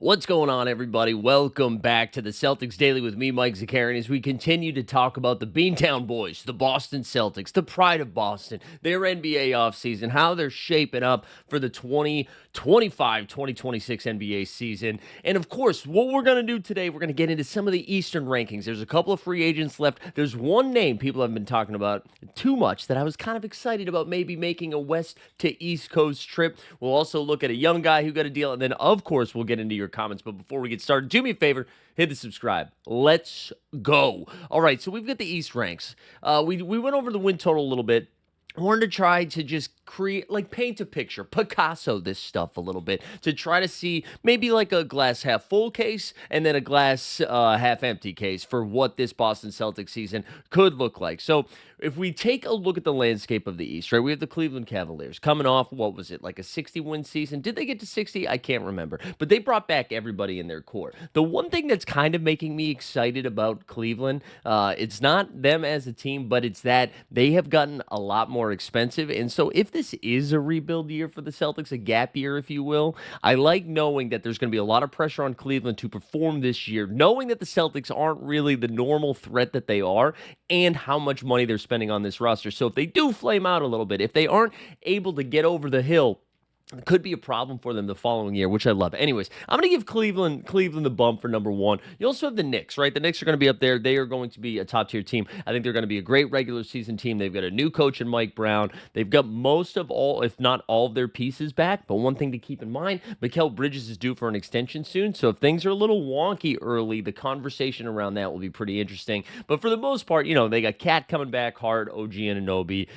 What's going on, everybody? Welcome back to the Celtics Daily with me, Mike Zakarian, as we continue to talk about the Beantown Boys, the Boston Celtics, the pride of Boston, their NBA offseason, how they're shaping up for the 2025-2026 NBA season. And, of course, what we're going to do today, we're going to get into some of the Eastern rankings. There's a couple of free agents left. There's one name people have been talking about too much that I was kind of excited about maybe making a West to East Coast trip. We'll also look at a young guy who got a deal. And then, of course, we'll get into your comments. But before we get started, do me a favor, hit the subscribe. Let's go. All right, so we've got the East ranks. We went over the win total a little bit. I wanted to try to just paint a picture, Picasso this stuff a little bit, to try to see maybe like a glass half full case and then a glass half empty case for what this Boston Celtics season could look like. So if we take a look at the landscape of the East, right, we have the Cleveland Cavaliers coming off, what was it, like a 60-win season? Did they get to 60? I can't remember. But they brought back everybody in their core. The one thing that's kind of making me excited about Cleveland, it's not them as a team, but it's that they have gotten a lot more expensive. And so if this is a rebuild year for the Celtics, a gap year, if you will, I like knowing that there's going to be a lot of pressure on Cleveland to perform this year, knowing that the Celtics aren't really the normal threat that they are and how much money they're spending on this roster. So if they do flame out a little bit, if they aren't able to get over the hill, it could be a problem for them the following year, which I love. Anyways, I'm going to give Cleveland the bump for number one. You also have the Knicks, right? The Knicks are going to be up there. They are going to be a top-tier team. I think they're going to be a great regular season team. They've got a new coach in Mike Brown. They've got most of all, if not all of their pieces back. But one thing to keep in mind, Mikal Bridges is due for an extension soon. So if things are a little wonky early, the conversation around that will be pretty interesting. But for the most part, they got Cat coming back hard, OG Anunoby,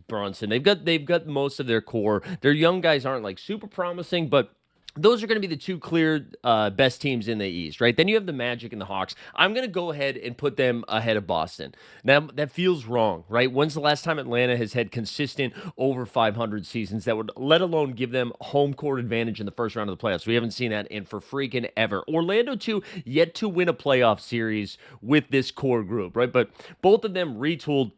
Brunson. They've got most of their core. Their young guys aren't like super promising, but those are going to be the two clear best teams in the East, right? Then you have the Magic and the Hawks. I'm going to go ahead and put them ahead of Boston. Now, that feels wrong, right? When's the last time Atlanta has had consistent over 500 seasons that would, let alone give them home court advantage in the first round of the playoffs? We haven't seen that in for freaking ever. Orlando, too, yet to win a playoff series with this core group, right? But both of them retooled.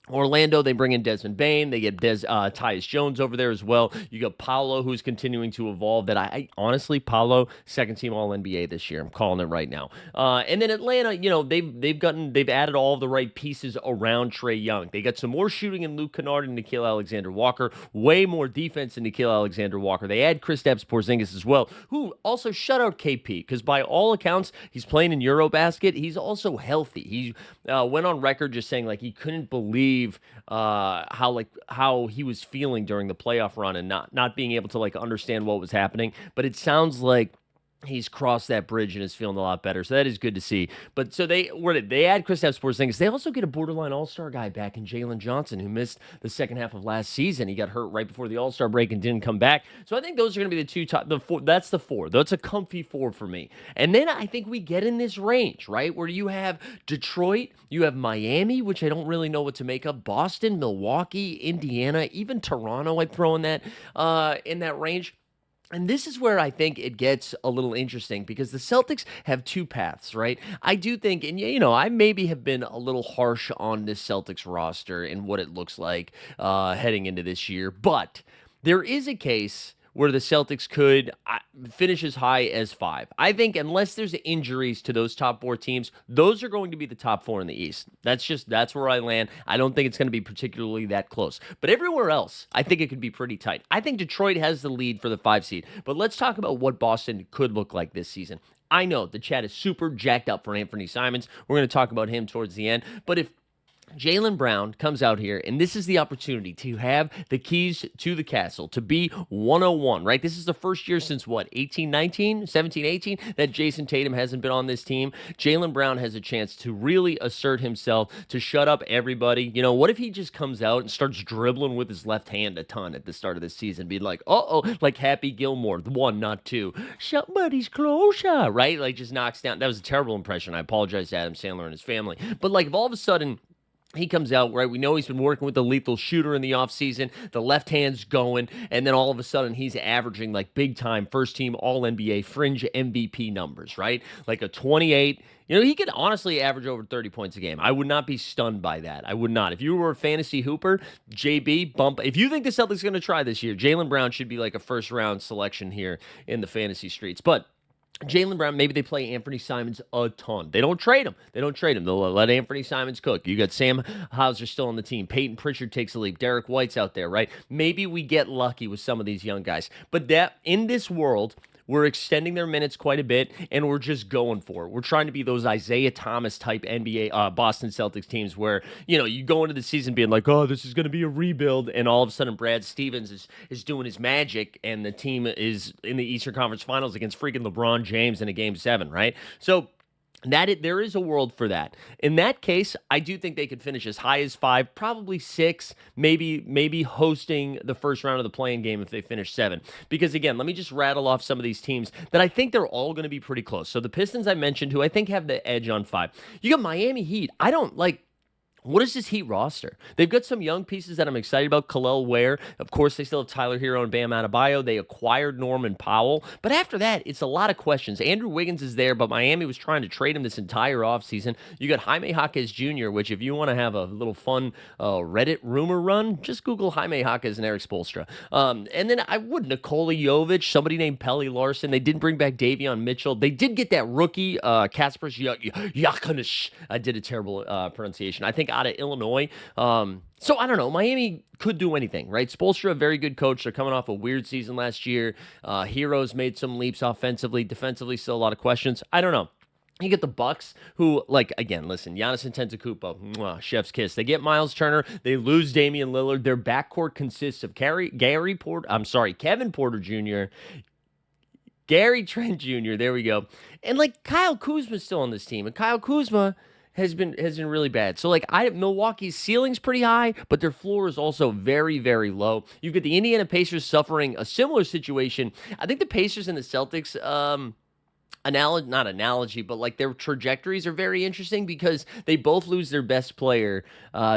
Orlando, they bring in Desmond Bane. They get Tyus Jones over there as well. You got Paolo, who's continuing to evolve. That I honestly, Paolo, second team All NBA this year. I'm calling it right now. And then Atlanta, they've added all the right pieces around Trae Young. They got some more shooting in Luke Kennard and Nickeil Alexander-Walker. Way more defense in Nickeil Alexander-Walker. They add Kristaps Porzingis as well, who also shut out KP because by all accounts he's playing in Eurobasket. He's also healthy. He went on record just saying like he couldn't believe how he was feeling during the playoff run and not being able to like understand what was happening. But it sounds like he's crossed that bridge and is feeling a lot better. So that is good to see. But so they add Kristaps Porzingis. They also get a borderline all-star guy back in Jalen Johnson, who missed the second half of last season. He got hurt right before the all-star break and didn't come back. So I think those are going to be the four. That's the four. That's a comfy four for me. And then I think we get in this range, right, where you have Detroit, you have Miami, which I don't really know what to make of, Boston, Milwaukee, Indiana, even Toronto. I'd throw in that range. And this is where I think it gets a little interesting because the Celtics have two paths, right? I do think, and I maybe have been a little harsh on this Celtics roster and what it looks like heading into this year, but there is a case where the Celtics could finish as high as 5. I think unless there's injuries to those top 4 teams, those are going to be the top 4 in the East. That's where I land. I don't think it's going to be particularly that close. But everywhere else, I think it could be pretty tight. I think Detroit has the lead for the 5 seed. But let's talk about what Boston could look like this season. I know the chat is super jacked up for Anthony Simons. We're going to talk about him towards the end. But if Jaylen Brown comes out here, and this is the opportunity to have the keys to the castle, to be 101, right? This is the first year since, 17-18, that Jason Tatum hasn't been on this team. Jaylen Brown has a chance to really assert himself, to shut up everybody. What if he just comes out and starts dribbling with his left hand a ton at the start of the season, be like, like Happy Gilmore, the 1, not 2. Somebody's closer, right? Like just knocks down. That was a terrible impression. I apologize to Adam Sandler and his family. But like if all of a sudden he comes out, right? We know he's been working with the lethal shooter in the offseason. The left hand's going. And then all of a sudden, he's averaging like big-time first-team All-NBA fringe MVP numbers, right? Like a 28. He could honestly average over 30 points a game. I would not be stunned by that. I would not. If you were a fantasy hooper, JB, bump. If you think the Celtics are going to try this year, Jaylen Brown should be like a first-round selection here in the fantasy streets. But Jaylen Brown, maybe they play Anthony Simons a ton. They don't trade him. They don't trade him. They'll let Anthony Simons cook. You got Sam Hauser still on the team. Peyton Pritchard takes a leap. Derek White's out there, right? Maybe we get lucky with some of these young guys. But that in this world, we're extending their minutes quite a bit, and we're just going for it. We're trying to be those Isaiah Thomas type NBA Boston Celtics teams where, you go into the season being like, oh, this is going to be a rebuild, and all of a sudden Brad Stevens is doing his magic, and the team is in the Eastern Conference Finals against freaking LeBron James in a Game 7, right? So there is a world for that. In that case, I do think they could finish as high as 5, probably 6, maybe hosting the first round of the play-in game if they finish 7. Because again, let me just rattle off some of these teams that I think they're all going to be pretty close. So the Pistons I mentioned, who I think have the edge on 5. You got Miami Heat. I don't like. What is this Heat roster? They've got some young pieces that I'm excited about. Khalil Ware. Of course, they still have Tyler Hero and Bam Adebayo. They acquired Norman Powell. But after that, it's a lot of questions. Andrew Wiggins is there, but Miami was trying to trade him this entire offseason. You got Jaime Jaquez Jr., which if you want to have a little fun Reddit rumor run, just Google Jaime Jaquez and Eric Spoelstra. And then I would Nikola Jovic, somebody named Pelly Larson. They didn't bring back Davion Mitchell. They did get that rookie, Kaspers Yakunish. I did a terrible pronunciation. I think out of Illinois. So I don't know. Miami could do anything, right? Spoelstra, a very good coach. They're coming off a weird season last year. Heroes made some leaps offensively. Defensively, still a lot of questions. I don't know. You get the Bucks, who, again, listen, Giannis Antetokounmpo, chef's kiss. They get Miles Turner. They lose Damian Lillard. Their backcourt consists of Kevin Porter Jr., Gary Trent Jr., there we go. And, Kyle Kuzma's still on this team. And Kyle Kuzma has been really bad. So Milwaukee's ceiling's pretty high, but their floor is also very, very low. You've got the Indiana Pacers suffering a similar situation. I think the Pacers and the Celtics, not analogy, but their trajectories are very interesting because they both lose their best player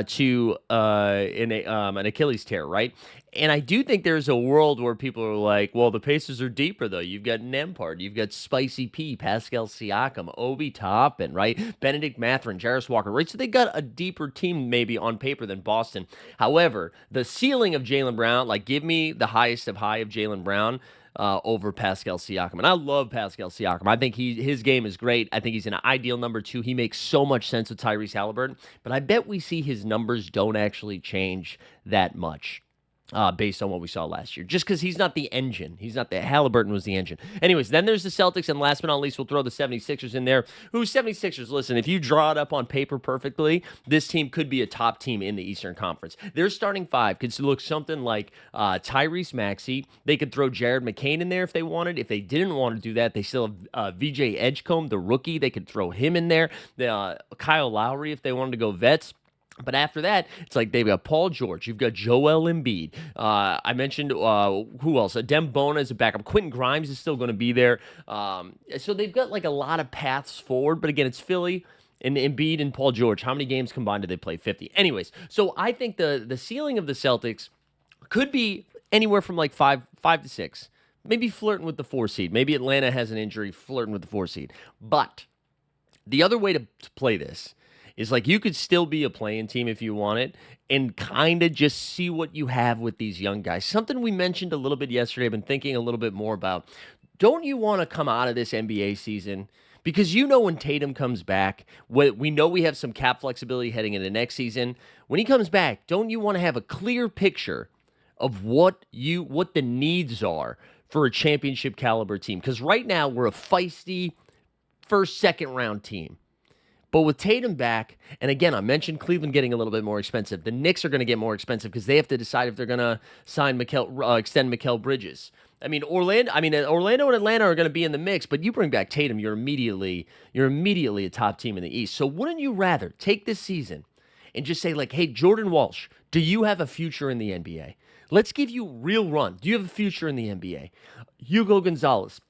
to an Achilles tear, right? And I do think there's a world where people are like, well, the Pacers are deeper, though. You've got Nembhard, you've got Spicy P, Pascal Siakam, Obi Toppin, right? Benedict Mathurin, Jarris Walker, right? So they got a deeper team maybe on paper than Boston. However, the ceiling of Jaylen Brown, give me the highest of high of Jaylen Brown over Pascal Siakam. And I love Pascal Siakam. I think his game is great. I think he's an ideal number 2. He makes so much sense with Tyrese Halliburton. But I bet we see his numbers don't actually change that much. Based on what we saw last year. Just because he's not the engine. Halliburton was the engine. Anyways, then there's the Celtics, and last but not least, we'll throw the 76ers in there. Who's 76ers? Listen, if you draw it up on paper perfectly, this team could be a top team in the Eastern Conference. Their starting 5 could look something like Tyrese Maxey. They could throw Jared McCain in there if they wanted. If they didn't want to do that, they still have VJ Edgecombe, the rookie. They could throw him in there. Kyle Lowry if they wanted to go vets. But after that, it's they've got Paul George. You've got Joel Embiid. I mentioned who else? Adem Bona is a backup. Quentin Grimes is still going to be there. So they've got a lot of paths forward. But again, it's Philly and Embiid and Paul George. How many games combined did they play? 50. Anyways, so I think the ceiling of the Celtics could be anywhere from 5 to 6. Maybe flirting with the 4 seed. Maybe Atlanta has an injury, flirting with the 4 seed. But the other way to play this is you could still be a playing team if you want it and kind of just see what you have with these young guys. Something we mentioned a little bit yesterday, I've been thinking a little bit more about. Don't you want to come out of this NBA season? Because when Tatum comes back, we know we have some cap flexibility heading into next season. When he comes back, don't you want to have a clear picture of what the needs are for a championship caliber team? Because right now we're a feisty first, second round team. But with Tatum back, and again, I mentioned Cleveland getting a little bit more expensive. The Knicks are going to get more expensive because they have to decide if they're going to extend Mikal Bridges. Orlando and Atlanta are going to be in the mix, but you bring back Tatum, you're immediately a top team in the East. So wouldn't you rather take this season and just say hey, Jordan Walsh, do you have a future in the NBA? Let's give you a real run. Do you have a future in the NBA? Hugo Gonzalez.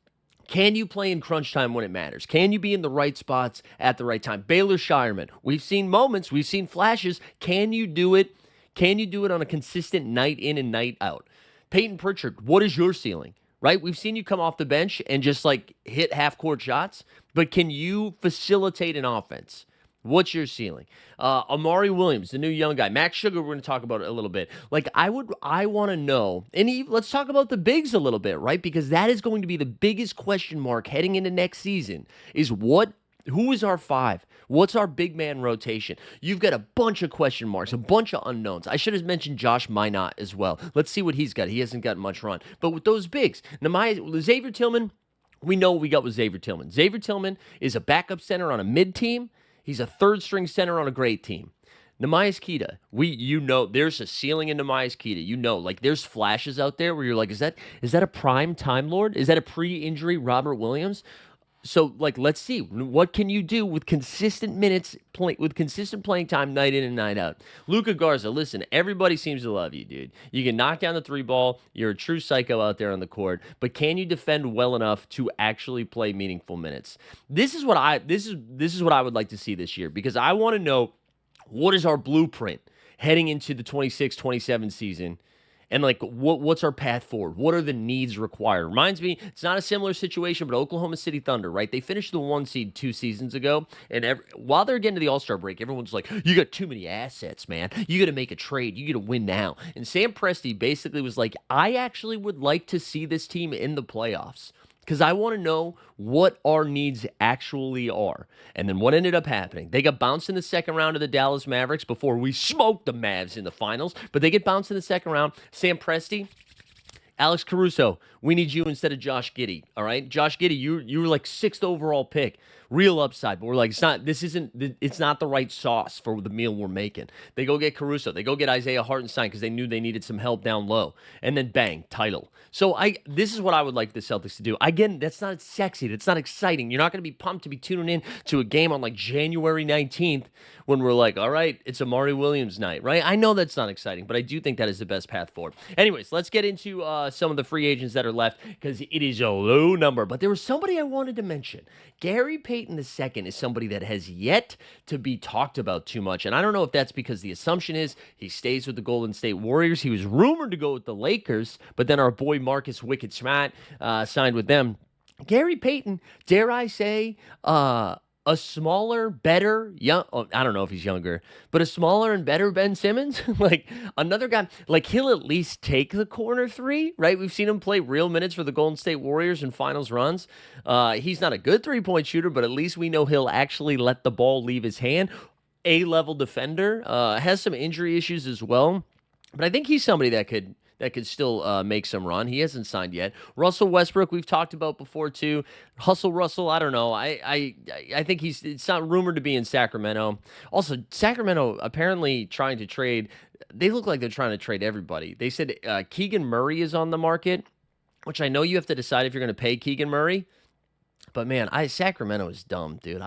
Can you play in crunch time when it matters? Can you be in the right spots at the right time? Baylor Shireman. We've seen moments. We've seen flashes. Can you do it? Can you do it on a consistent night in and night out? Peyton Pritchard, what is your ceiling? Right? We've seen you come off the bench and just hit half-court shots, but can you facilitate an offense? What's your ceiling? Amari Williams, the new young guy. Max Sugar, we're going to talk about it a little bit. Like, I want to know, and let's talk about the bigs a little bit, right? Because that is going to be the biggest question mark heading into next season is who is our five? What's our big man rotation? You've got a bunch of question marks, a bunch of unknowns. I should have mentioned Josh Minot as well. Let's see what he's got. He hasn't got much run. But with those bigs, Xavier Tillman, we know what we got with Xavier Tillman. Xavier Tillman is a backup center on a mid team. He's a third string center on a great team. Nehemias Queta, there's a ceiling in Nehemias Queta. Like there's flashes out there where you're like, is that a prime Time Lord? Is that a pre-injury Robert Williams? So, like, let's see. What can you do with consistent minutes, with consistent playing time night in and night out? Luka Garza, listen, everybody seems to love you, dude. You can knock down the three ball. You're a true psycho out there on the court. But can you defend well enough to actually play meaningful minutes? This is what I would like to see this year because I want to know what is our blueprint heading into the 26-27 season. And like, what's our path forward? What are the needs required? Reminds me, it's not a similar situation, but Oklahoma City Thunder, right? They finished the 1 seed 2 seasons ago, and while they're getting to the All-Star break, everyone's like, you got too many assets, man. You got to make a trade. You got to win now. And Sam Presti basically was like, I actually would like to see this team in the playoffs because I want to know what our needs actually are. And then what ended up happening? They got bounced in the second round of the Dallas Mavericks before we smoked the Mavs in the finals, but they get bounced in the second round. Sam Presti, Alex Caruso, we need you instead of Josh Giddey, all right? Josh Giddey, you were like 6th overall pick. Real upside, but we're like, it's not the right sauce for the meal we're making. They go get Caruso. They go get Isaiah Hartenstein because they knew they needed some help down low. And then bang, title. So this is what I would like the Celtics to do. Again, that's not sexy. That's not exciting. You're not going to be pumped to be tuning in to a game on like January 19th when we're like, all right, it's Amari Williams night, right? I know that's not exciting, but I do think that is the best path forward. Anyways, let's get into some of the free agents that are left because it is a low number. But there was somebody I wanted to mention. Gary Payton II is somebody that has yet to be talked about too much. And I don't know if that's because the assumption is he stays with the Golden State Warriors. He was rumored to go with the Lakers, but then our boy Marcus Wicked Smart signed with them. Gary Payton, dare I say, a smaller, better, I don't know if he's younger, but a smaller and better Ben Simmons, like another guy, like he'll at least take the corner three, right? We've seen him play real minutes for the Golden State Warriors in finals runs. He's not a good three-point shooter, but at least we know he'll actually let the ball leave his hand. A-level defender, has some injury issues as well, but I think he's somebody that could still make some run. He hasn't signed yet. Russell Westbrook, we've talked about before too. Russell, I don't know. I think it's not rumored to be in Sacramento. Also, Sacramento apparently trying to trade. They look like they're trying to trade everybody. They said Keegan Murray is on the market, which I know you have to decide if you're going to pay Keegan Murray. But man, Sacramento is dumb, dude.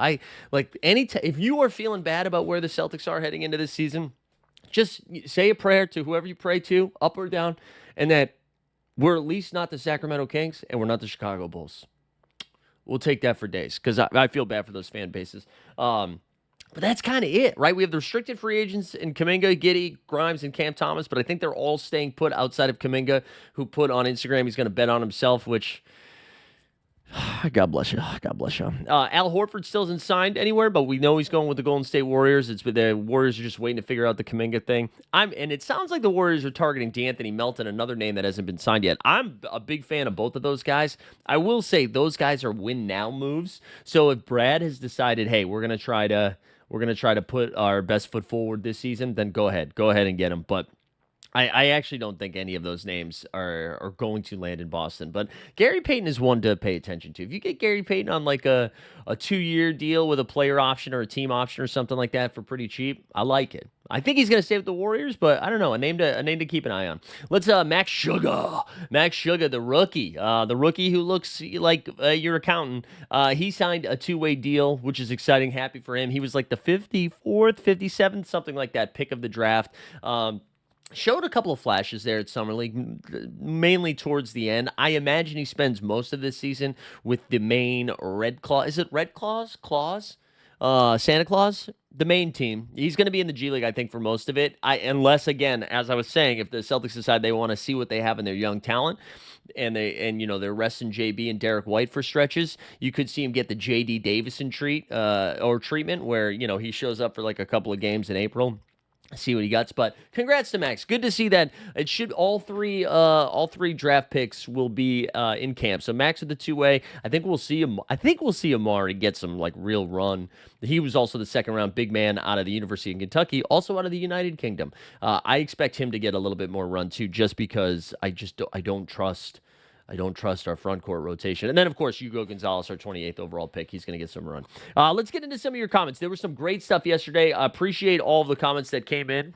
If you are feeling bad about where the Celtics are heading into this season, just say a prayer to whoever you pray to, up or down, and that we're at least not the Sacramento Kings and we're not the Chicago Bulls. We'll take that for days because I feel bad for those fan bases. But that's kind of it, right? We have the restricted free agents in Kuminga, Giddey, Grimes, and Cam Thomas, but I think they're all staying put outside of Kuminga, who put on Instagram he's going to bet on himself, which... God bless you. God bless you. Al Horford still isn't signed anywhere, but we know he's going with the Golden State Warriors. The Warriors are just waiting to figure out the Kuminga thing. And it sounds like the Warriors are targeting D'Anthony Melton, another name that hasn't been signed yet. I'm a big fan of both of those guys. I will say those guys are win now moves. So if Brad has decided, hey, we're gonna try to put our best foot forward this season, then go ahead and get him. But I actually don't think any of those names are going to land in Boston. But Gary Payton is one to pay attention to. If you get Gary Payton on like a 2-year deal with a player option or a team option or something like that for pretty cheap, I like it. I think he's going to stay with the Warriors, but I don't know. A name to keep an eye on. Let's Max Sugar, the rookie who looks like your accountant. He signed a 2-way deal, which is exciting. Happy for him. He was like the 54th, 57th, something like that pick of the draft. Showed a couple of flashes there at Summer League, mainly towards the end. I imagine he spends most of this season with the main Red Claw. Is it Red Claws? Claws? Santa Claus, the main team. He's going to be in the G League, I think, for most of it. Unless, again, as I was saying, if the Celtics decide they want to see what they have in their young talent, they're resting JB and Derek White for stretches, you could see him get the JD Davison treatment, where he shows up for like a couple of games in April. See what he got. But congrats to Max. Good to see that. It should all three draft picks will be in camp. So Max with the 2-way. I think we'll see him. I think we'll see Amari get some like real run. He was also the second round big man out of the University of Kentucky, also out of the United Kingdom. I expect him to get a little bit more run too, just because I don't trust. I don't trust our front court rotation. And then, of course, Hugo Gonzalez, our 28th overall pick. He's going to get some run. Let's get into some of your comments. There was some great stuff yesterday. I appreciate all of the comments that came in.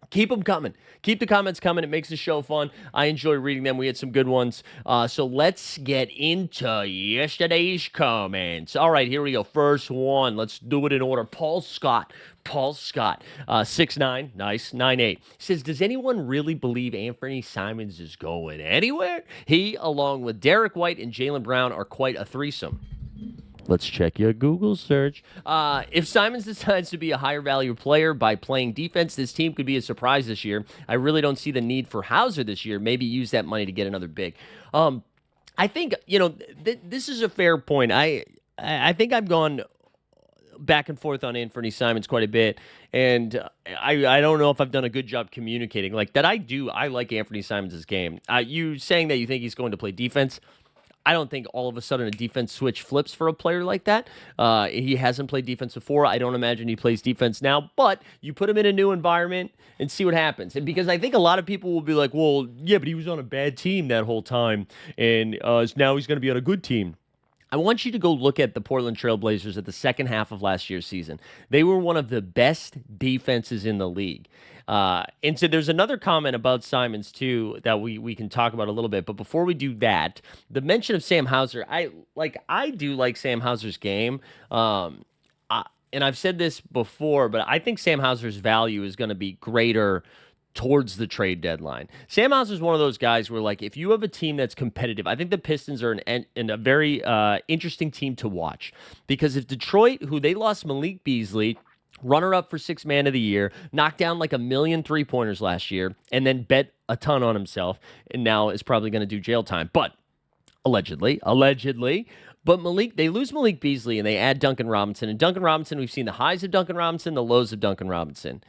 Keep them coming. Keep the comments coming. It makes the show fun. I enjoy reading them. We had some good ones. So let's get into yesterday's comments. All right, here we go. First one. Let's do it in order. Paul Scott, 6'9", nice, 9'8". He says, does anyone really believe Anthony Simons is going anywhere? He, along with Derek White and Jaylen Brown, are quite a threesome. Let's check your Google search. If Simons decides to be a higher value player by playing defense, this team could be a surprise this year. I really don't see the need for Hauser this year. Maybe use that money to get another big. I think, this is a fair point. I think I've gone back and forth on Anthony Simons quite a bit, and I don't know if I've done a good job communicating. Like that I like Anthony Simons' game. You saying that you think he's going to play defense, I don't think all of a sudden a defense switch flips for a player like that. He hasn't played defense before. I don't imagine he plays defense now, but you put him in a new environment and see what happens. And because I think a lot of people will be like, well, yeah, but he was on a bad team that whole time, and now he's going to be on a good team. I want you to go look at the Portland Trail Blazers at the second half of last year's season. They were one of the best defenses in the league. And so there's another comment about Simons, too, that we can talk about a little bit. But before we do that, the mention of Sam Hauser, I do like Sam Hauser's game. And I've said this before, but I think Sam Hauser's value is going to be greater towards the trade deadline. Sam Hauser is one of those guys where, like, if you have a team that's competitive, I think the Pistons are a very interesting team to watch. Because if Detroit, who they lost Malik Beasley, runner-up for sixth man of the year, knocked down like 1 million three-pointers last year, and then bet a ton on himself, and now is probably going to do jail time. But allegedly. But they lose Malik Beasley, and they add Duncan Robinson. And Duncan Robinson, we've seen the highs of Duncan Robinson, the lows of Duncan Robinson.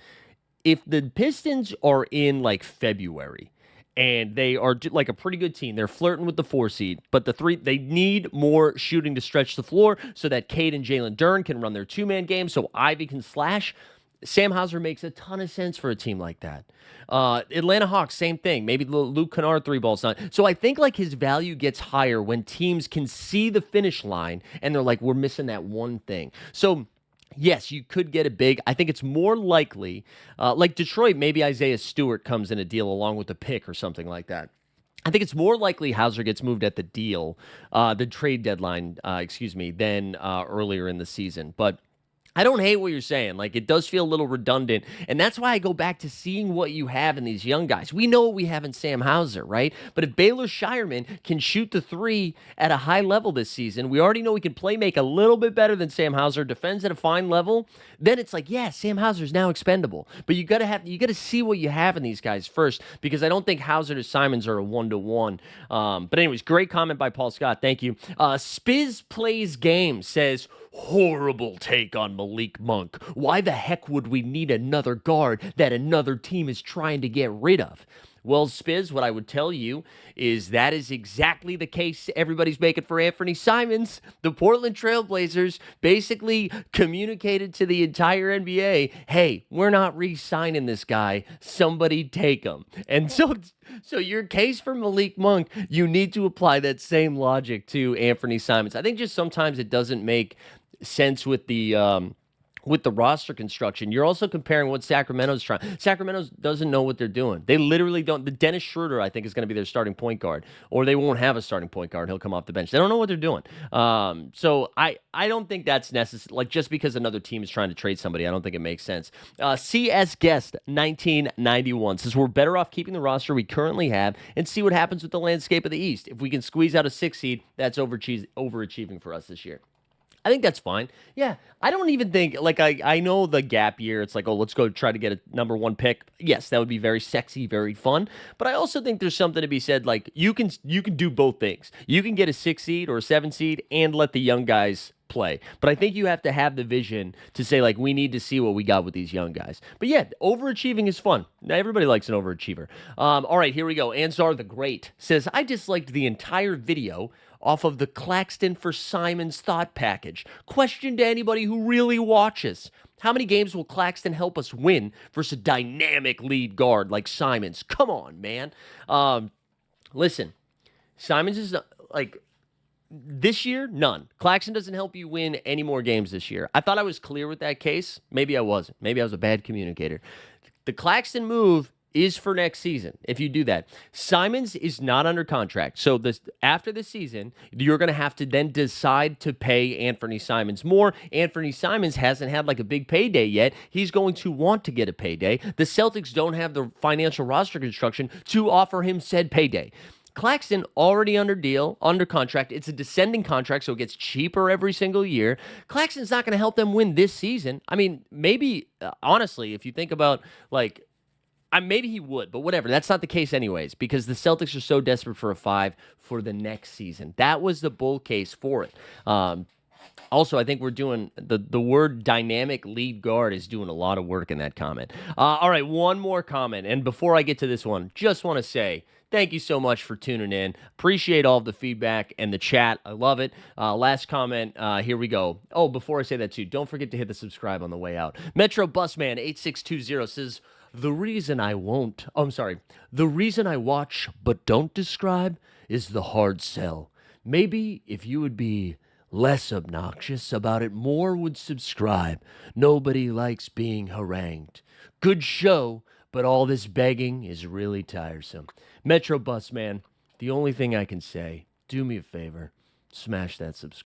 If the Pistons are in like February and they are like a pretty good team, they're flirting with the 4 seed, but they need more shooting to stretch the floor so that Cade and Jalen Duren can run their 2-man game so Ivy can slash. Sam Hauser makes a ton of sense for a team like that. Atlanta Hawks, same thing. Maybe Luke Kennard 3-ball's not. So I think like his value gets higher when teams can see the finish line and they're like, we're missing that one thing. So yes, you could get a big. I think it's more likely, like Detroit, maybe Isaiah Stewart comes in a deal along with a pick or something like that. I think it's more likely Hauser gets moved at the trade deadline, than earlier in the season. But I don't hate what you're saying. Like, it does feel a little redundant, and that's why I go back to seeing what you have in these young guys. We know what we have in Sam Hauser, right? But if Baylor Shireman can shoot the 3 at a high level this season, we already know he can make a little bit better than Sam Hauser, defends at a fine level, then it's like, yeah, Sam Hauser's now expendable. But you gotta see what you have in these guys first, because I don't think Hauser to Simons are a 1-to-1. But anyways, great comment by Paul Scott. Thank you. Spiz Plays Game says, horrible take on Malik Monk. Why the heck would we need another guard that another team is trying to get rid of? Well, Spiz, what I would tell you is that is exactly the case everybody's making for Anthony Simons. The Portland Trail Blazers basically communicated to the entire NBA, hey, we're not re-signing this guy. Somebody take him. And so your case for Malik Monk, you need to apply that same logic to Anthony Simons. I think just sometimes it doesn't make sense with the roster construction. You're also comparing what Sacramento's trying. Sacramento doesn't know what they're doing. They literally don't. The Dennis Schroeder, I think, is going to be their starting point guard, or they won't have a starting point guard. He'll come off the bench. They don't know what they're doing. So I don't think that's necessary. Like, just because another team is trying to trade somebody, I don't think it makes sense. CS Guest 1991 says, we're better off keeping the roster we currently have and see what happens with the landscape of the East. If we can squeeze out a 6 seed, that's overachieving for us this year. I think that's fine. Yeah, I don't even think like I know the gap year. It's like, oh, let's go try to get a number one pick. Yes, that would be very sexy, very fun. But I also think there's something to be said. Like you can do both things. You can get a 6 seed or a 7 seed and let the young guys play. But I think you have to have the vision to say like we need to see what we got with these young guys. But yeah, overachieving is fun. Now, everybody likes an overachiever. All right, here we go. Ansar the Great says I disliked the entire video off of the Claxton for Simons thought package. Question to anybody who really watches. How many games will Claxton help us win versus a dynamic lead guard like Simons? Come on, man. Listen, Simons is like this year, none. Claxton doesn't help you win any more games this year. I thought I was clear with that case. Maybe I wasn't. Maybe I was a bad communicator. The Claxton move is for next season if you do that. Simons is not under contract. So this after the season, you're going to have to then decide to pay Anthony Simons more. Anthony Simons hasn't had like a big payday yet. He's going to want to get a payday. The Celtics don't have the financial roster construction to offer him said payday. Claxton already under contract. It's a descending contract, so it gets cheaper every single year. Claxton's not going to help them win this season. I mean, maybe, honestly, if you think about, like, maybe he would, but whatever. That's not the case anyways, because the Celtics are so desperate for a 5 for the next season. That was the bull case for it. Also, I think we're doing the word dynamic lead guard is doing a lot of work in that comment. All right, one more comment. And before I get to this one, just want to say thank you so much for tuning in. Appreciate all of the feedback and the chat. I love it. Last comment. Here we go. Oh, before I say that too, don't forget to hit the subscribe on the way out. Metro Busman 8620 says, the reason I watch but don't describe is the hard sell. Maybe if you would be less obnoxious about it, more would subscribe. Nobody likes being harangued. Good show, but all this begging is really tiresome. Metro Bus Man, the only thing I can say, do me a favor, smash that subscribe.